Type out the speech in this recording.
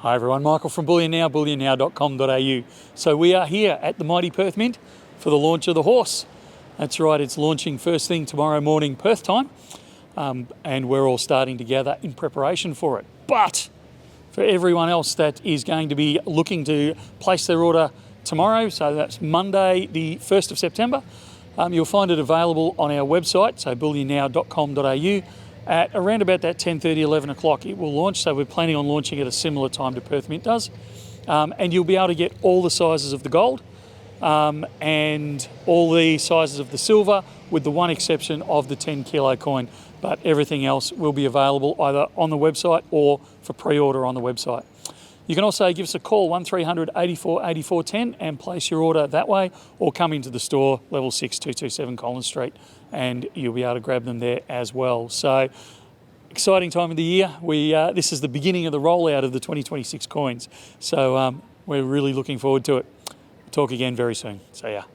Hi everyone, Michael from Bullion Now, bullionnow.com.au. So we are here at the mighty Perth Mint for the launch of the horse. That's right, it's launching first thing tomorrow morning Perth time, and we're all starting to gather in preparation for it. But for everyone else that is going to be looking to place their order tomorrow, so that's Monday the 1st of September, you'll find it available on our website, so bullionnow.com.au. At around about that 10:30, 11 o'clock it will launch, so we're planning on launching at a similar time to Perth Mint does. And you'll be able to get all the sizes of the gold and all the sizes of the silver, with the one exception of the 10 kilo coin. But everything else will be available either on the website or for pre-order on the website. You can also give us a call, 1300 84 84 10, and place your order that way, or come into the store, level 6, 227 Collins Street, and you'll be able to grab them there as well. So, exciting time of the year. This is the beginning of the rollout of the 2026 coins. So we're really looking forward to it. We'll talk again very soon. See ya.